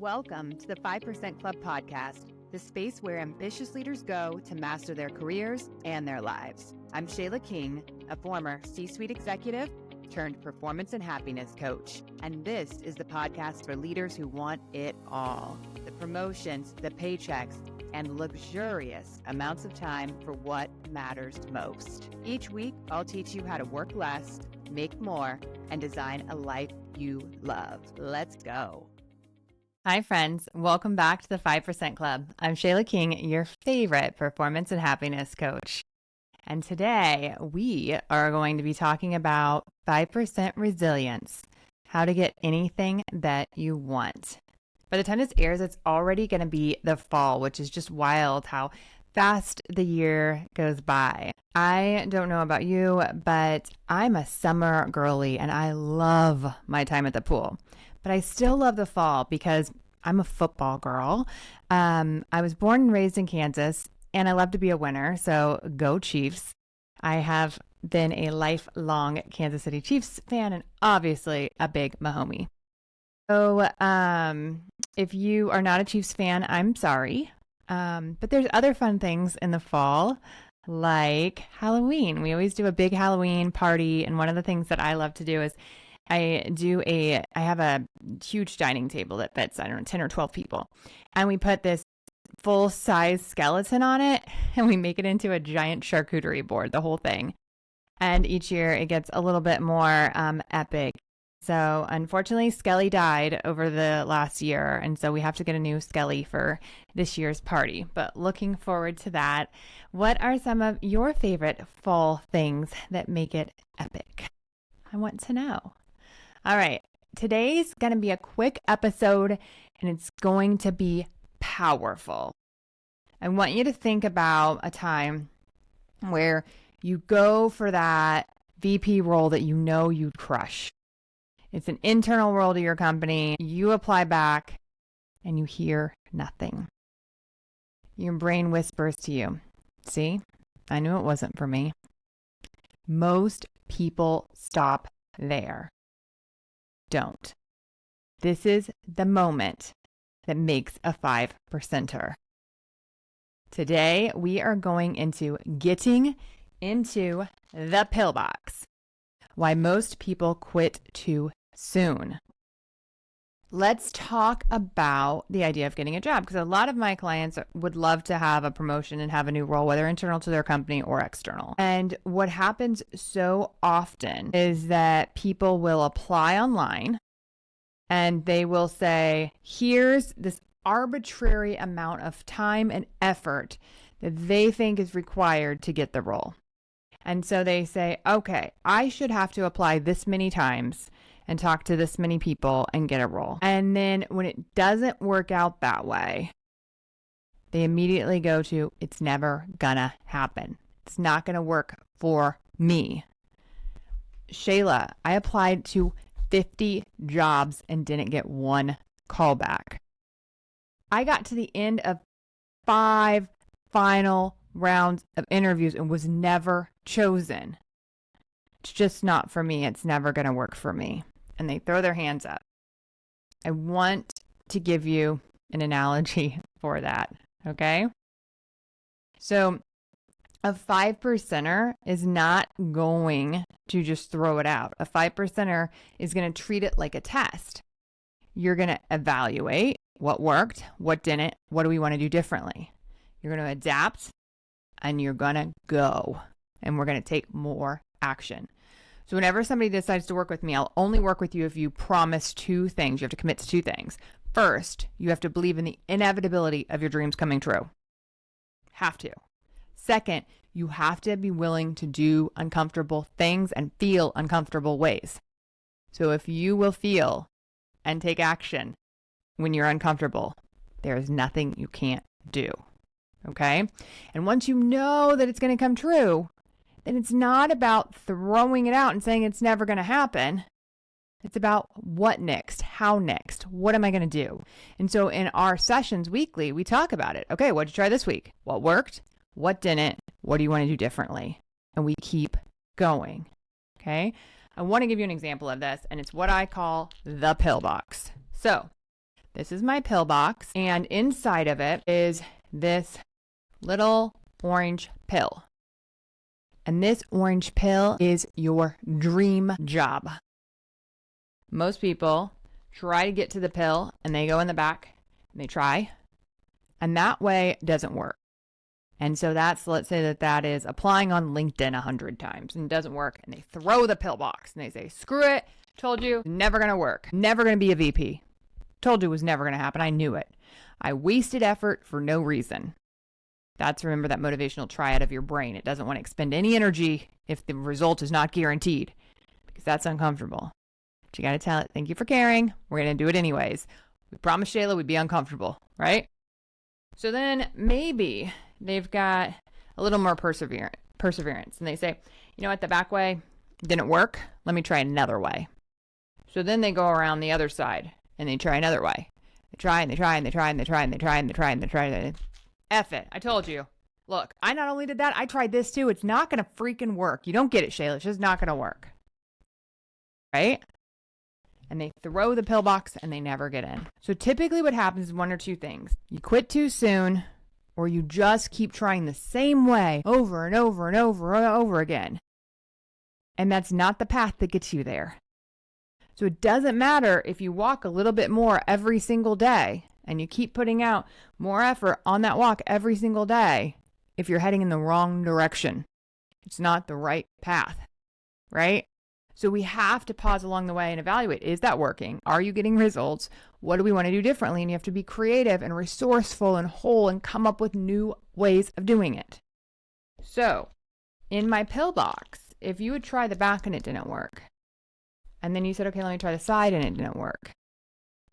Welcome to the 5% Club podcast, the space where ambitious leaders go to master their careers and their lives. I'm ShaylaMKing, a former C-suite executive turned performance and happiness coach. And this is the podcast for leaders who want it all. The promotions, the paychecks, and luxurious amounts of time for what matters most. Each week, I'll teach you how to work less, make more, and design a life you love. Let's go. Hi, friends. Welcome back to the 5% Club. I'm ShaylaMKing, your favorite performance and happiness coach. And today we are going to be talking about 5% resilience, how to get anything that you want. By the time this airs, it's already going to be the fall, which is just wild how fast the year goes by. I don't know about you, but I'm a summer girly and I love my time at the pool. But I still love the fall because I'm a football girl. I was born and raised in Kansas and I love to be a winner. So go Chiefs. I have been a lifelong Kansas City Chiefs fan and obviously a big Mahomie. So if you are not a Chiefs fan, I'm sorry. But there's other fun things in the fall, like Halloween. We always do a big Halloween party. And one of the things that I love to do is I have a huge dining table that fits, 10 or 12 people. And we put this full size skeleton on it and we make it into a giant charcuterie board, the whole thing. And each year it gets a little bit more epic. So unfortunately, Skelly died over the last year. And so we have to get a new Skelly for this year's party. But looking forward to that. What are some of your favorite fall things that make it epic? I want to know. All right. Today's going to be a quick episode and it's going to be powerful. I want you to think about a time where you go for that VP role that you know you'd crush. It's an internal role to your company. You apply back and you hear nothing. Your brain whispers to you, see, I knew it wasn't for me. Most people stop there. Don't. This is the moment that makes a 5%er. Today, we are going into getting into the pillbox. Why most people quit too soon. Let's talk about the idea of getting a job because a lot of my clients would love to have a promotion and have a new role, whether internal to their company or external. And what happens so often is that people will apply online and they will say, here's this arbitrary amount of time and effort that they think is required to get the role. And so they say, okay, I should have to apply this many times and talk to this many people and get a role. And then when it doesn't work out that way, they immediately go to, it's never gonna happen. It's not gonna work for me. Shayla, I applied to 50 jobs and didn't get one callback. I got to the end of 5 final rounds of interviews and was never chosen. It's just not for me. It's never going to work for me. And they throw their hands up. I want to give you an analogy for that. Okay. So a 5%er is not going to just throw it out. A 5%er is going to treat it like a test. You're going to evaluate what worked, what didn't, what do we want to do differently. You're going to adapt and you're going to go and we're going to take more action. So whenever somebody decides to work with me, I'll only work with you if you promise 2 things. You have to commit to 2 things. First, you have to believe in the inevitability of your dreams coming true. Have to. Second, you have to be willing to do uncomfortable things and feel uncomfortable ways. So if you will feel and take action when you're uncomfortable, there is nothing you can't do. Okay? And once you know that it's going to come true, then it's not about throwing it out and saying it's never going to happen. It's about what next? How next? What am I going to do? And so in our sessions weekly, we talk about it. Okay, what did you try this week? What worked? What didn't? What do you want to do differently? And we keep going. Okay? I want to give you an example of this, and it's what I call the pillbox. So This is my pill box, and inside of it is this little orange pill. And this orange pill is your dream job. Most people try to get to the pill and they go in the back and they try, and that way it doesn't work. And so let's say that is applying on LinkedIn 100 times and it doesn't work, and they throw the pill box and they say, screw it, told you, never going to work, never going to be a VP. Told you it was never going to happen. I knew it. I wasted effort for no reason. Remember that motivational triad of your brain. It doesn't want to expend any energy if the result is not guaranteed, because that's uncomfortable. But you got to tell it, thank you for caring. We're going to do it anyways. We promised Shayla we'd be uncomfortable, right? So then maybe they've got a little more perseverance. And they say, you know what, the back way didn't work. Let me try another way. So then they go around the other side and they try another way. They try and they try and they try and they try and they try and they try and they try. F it. I told you. Look, I not only did that, I tried this too. It's not going to freaking work. You don't get it, Shayla. It's just not going to work. Right? And they throw the pill box and they never get in. So typically what happens is one or two things. You quit too soon, or you just keep trying the same way over and over and over and over again. And that's not the path that gets you there. So it doesn't matter if you walk a little bit more every single day and you keep putting out more effort on that walk every single day if you're heading in the wrong direction. It's not the right path, right? So we have to pause along the way and evaluate, is that working? Are you getting results? What do we want to do differently? And you have to be creative and resourceful and whole and come up with new ways of doing it. So in my pill box, if you would try the back and it didn't work, and then you said, okay, let me try the side and it didn't work.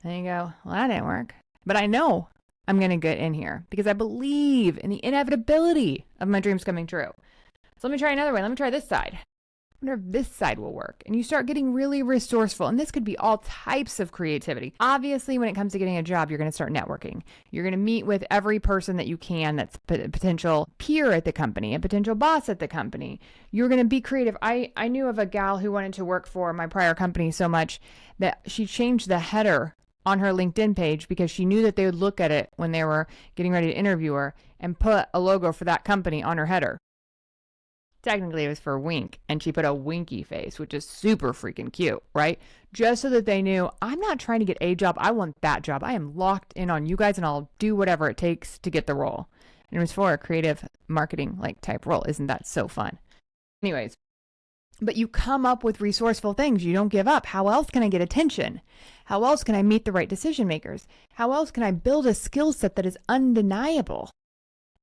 And you go, well, that didn't work. But I know I'm going to get in here because I believe in the inevitability of my dreams coming true. So let me try another way. Let me try this side. I wonder if this side will work. And you start getting really resourceful. And this could be all types of creativity. Obviously, when it comes to getting a job, you're going to start networking. You're going to meet with every person that you can that's a potential peer at the company, a potential boss at the company. You're going to be creative. I knew of a gal who wanted to work for my prior company so much that she changed the header on her LinkedIn page because she knew that they would look at it when they were getting ready to interview her and put a logo for that company on her header. Technically, it was for Wink, and she put a winky face, which is super freaking cute, right? Just so that they knew, I'm not trying to get a job. I want that job. I am locked in on you guys, and I'll do whatever it takes to get the role. And it was for a creative marketing type role. Isn't that so fun? Anyways, but you come up with resourceful things. You don't give up. How else can I get attention? How else can I meet the right decision makers? How else can I build a skill set that is undeniable?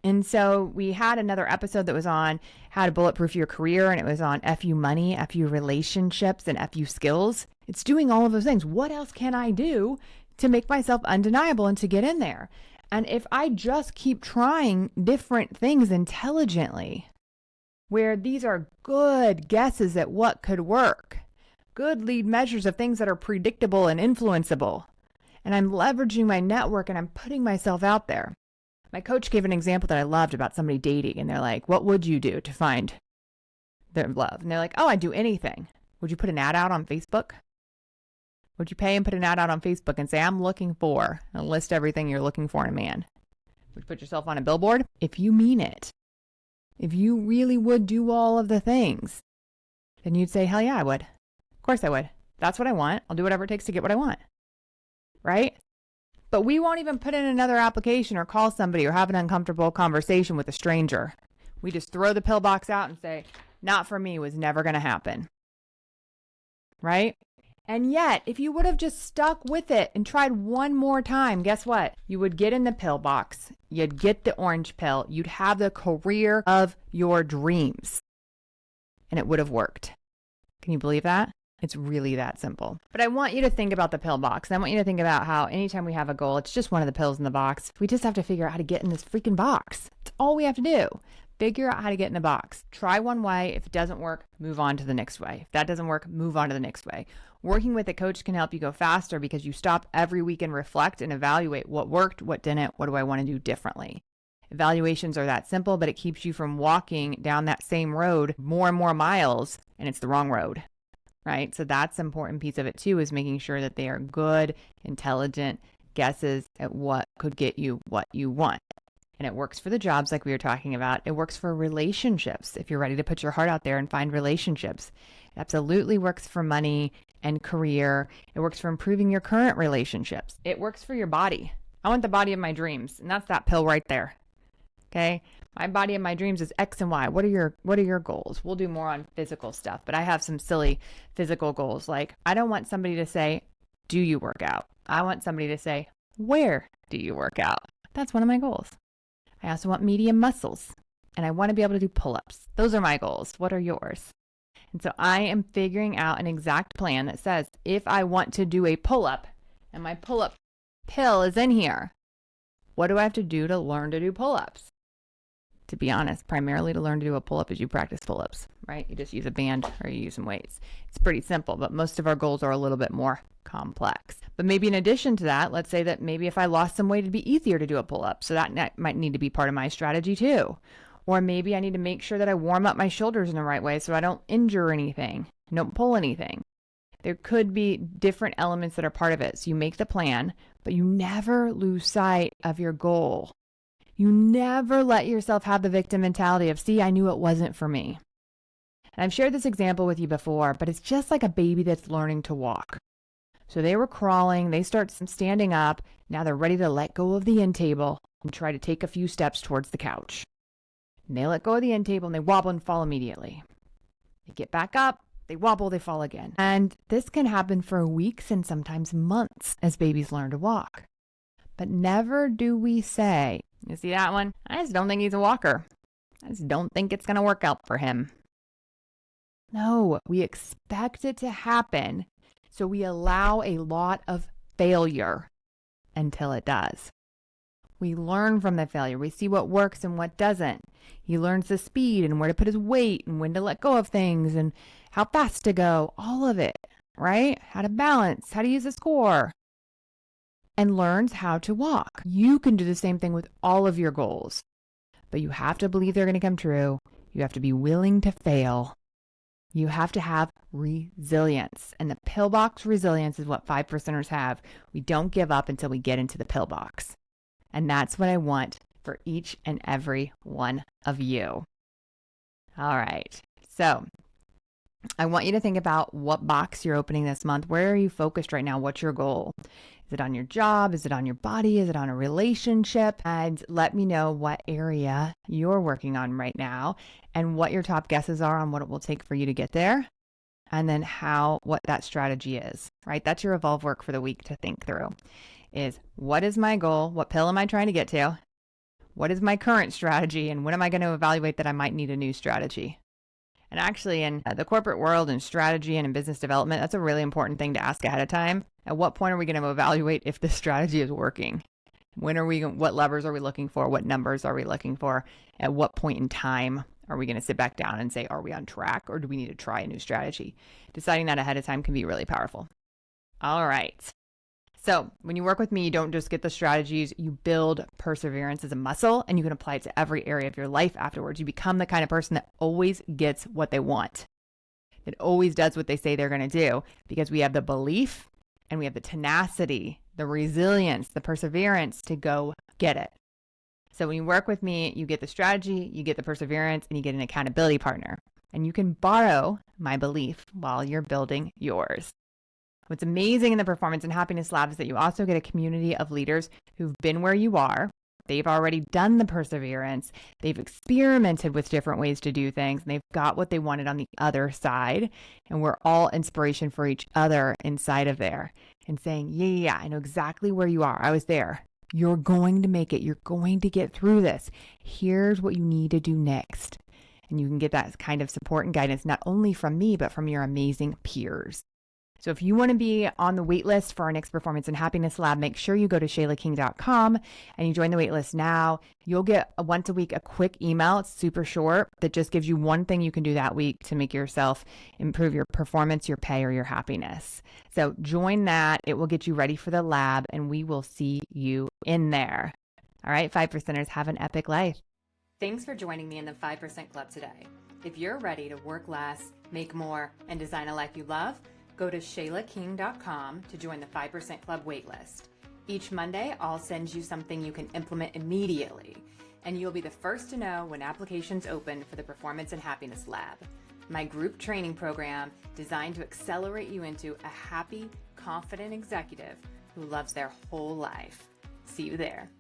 And so we had another episode that was on how to bulletproof your career, and it was on FU money, FU relationships, and FU skills. It's doing all of those things. What else can I do to make myself undeniable and to get in there? And if I just keep trying different things intelligently, where these are good guesses at what could work, good lead measures of things that are predictable and influenceable, and I'm leveraging my network and I'm putting myself out there. My coach gave an example that I loved about somebody dating, and they're like, what would you do to find their love? And they're like, oh, I'd do anything. Would you put an ad out on Facebook? Would you pay and put an ad out on Facebook and say, I'm looking for, and list everything you're looking for in a man? Would you put yourself on a billboard? If you mean it, if you really would do all of the things, then you'd say, hell yeah, I would. Of course I would. That's what I want. I'll do whatever it takes to get what I want. Right? But we won't even put in another application or call somebody or have an uncomfortable conversation with a stranger. We just throw the pill box out and say, not for me, was never going to happen. Right? And yet, if you would have just stuck with it and tried one more time, guess what? You would get in the pill box. You'd get the orange pill. You'd have the career of your dreams. And it would have worked. Can you believe that? It's really that simple. But I want you to think about the pill box. I want you to think about how anytime we have a goal, it's just one of the pills in the box. We just have to figure out how to get in this freaking box. That's all we have to do. Figure out how to get in the box. Try one way. If it doesn't work, move on to the next way. If that doesn't work, move on to the next way. Working with a coach can help you go faster because you stop every week and reflect and evaluate what worked, what didn't, what do I want to do differently. Evaluations are that simple, but it keeps you from walking down that same road more and more miles, and it's the wrong road. Right? So that's an important piece of it too, is making sure that they are good, intelligent guesses at what could get you what you want. And it works for the jobs like we were talking about. It works for relationships. If you're ready to put your heart out there and find relationships, it absolutely works for money and career. It works for improving your current relationships. It works for your body. I want the body of my dreams, and that's that pill right there. Okay? My body of my dreams is X and Y. What are your goals? We'll do more on physical stuff, but I have some silly physical goals. Like, I don't want somebody to say, "Do you work out?" I want somebody to say, "Where do you work out?" That's one of my goals. I also want medium muscles, and I want to be able to do pull-ups. Those are my goals. What are yours? And so I am figuring out an exact plan that says, if I want to do a pull-up and my pull-up pill is in here, what do I have to do to learn to do pull-ups? To be honest, primarily to learn to do a pull-up is you practice pull-ups, right? You just use a band or you use some weights. It's pretty simple, but most of our goals are a little bit more complex. But maybe in addition to that, let's say that maybe if I lost some weight, it'd be easier to do a pull-up. So that might need to be part of my strategy too. Or maybe I need to make sure that I warm up my shoulders in the right way so I don't injure anything, don't pull anything. There could be different elements that are part of it. So you make the plan, but you never lose sight of your goal. You never let yourself have the victim mentality of, see, I knew it wasn't for me. And I've shared this example with you before, but it's just like a baby that's learning to walk. So they were crawling, they start standing up, now they're ready to let go of the end table and try to take a few steps towards the couch. And they let go of the end table and they wobble and fall immediately. They get back up, they wobble, they fall again. And this can happen for weeks and sometimes months as babies learn to walk. But never do we say, you see that one? I just don't think he's a walker. I just don't think it's going to work out for him. No, we expect it to happen. So we allow a lot of failure until it does. We learn from the failure. We see what works and what doesn't. He learns the speed and where to put his weight and when to let go of things and how fast to go, all of it, right? How to balance, how to use a score, and learns how to walk. You can do the same thing with all of your goals, but you have to believe they're going to come true. You have to be willing to fail. You have to have resilience, and the pillbox resilience is what 5%ers have. We don't give up until we get into the pillbox. And that's what I want for each and every one of you. All right. So I want you to think about what box you're opening this month. Where are you focused right now? What's your goal? Is it on your job? Is it on your body? Is it on a relationship? And let me know what area you're working on right now and what your top guesses are on what it will take for you to get there. And then what that strategy is, right? That's your evolve work for the week to think through. Is what is my goal? What pill am I trying to get to? What is my current strategy? And when am I going to evaluate that I might need a new strategy? And actually in the corporate world and strategy and in business development, that's a really important thing to ask ahead of time. At what point are we going to evaluate if this strategy is working? What levers are we looking for? What numbers are we looking for? At what point in time are we going to sit back down and say, are we on track or do we need to try a new strategy? Deciding that ahead of time can be really powerful. All right. So when you work with me, you don't just get the strategies, you build perseverance as a muscle and you can apply it to every area of your life afterwards. You become the kind of person that always gets what they want. That always does what they say they're going to do because we have the belief and we have the tenacity, the resilience, the perseverance to go get it. So when you work with me, you get the strategy, you get the perseverance, and you get an accountability partner. And you can borrow my belief while you're building yours. What's amazing in the Performance and Happiness Lab is that you also get a community of leaders who've been where you are. They've already done the perseverance. They've experimented with different ways to do things, and they've got what they wanted on the other side. And we're all inspiration for each other inside of there and saying, yeah, I know exactly where you are. I was there. You're going to make it. You're going to get through this. Here's what you need to do next. And you can get that kind of support and guidance, not only from me, but from your amazing peers. So if you want to be on the wait list for our next Performance and Happiness Lab, make sure you go to ShaylaMKing.com and you join the wait list now. You'll get once a week a quick email. It's super short that just gives you one thing you can do that week to make yourself improve your performance, your pay, or your happiness. So join that. It will get you ready for the lab and we will see you in there. All right, 5%ers, have an epic life. Thanks for joining me in the 5% Club today. If you're ready to work less, make more, and design a life you love, go to ShaylaMKing.com to join the 5% Club waitlist. Each Monday, I'll send you something you can implement immediately, and you'll be the first to know when applications open for the Performance and Happiness Lab, my group training program designed to accelerate you into a happy, confident executive who loves their whole life. See you there.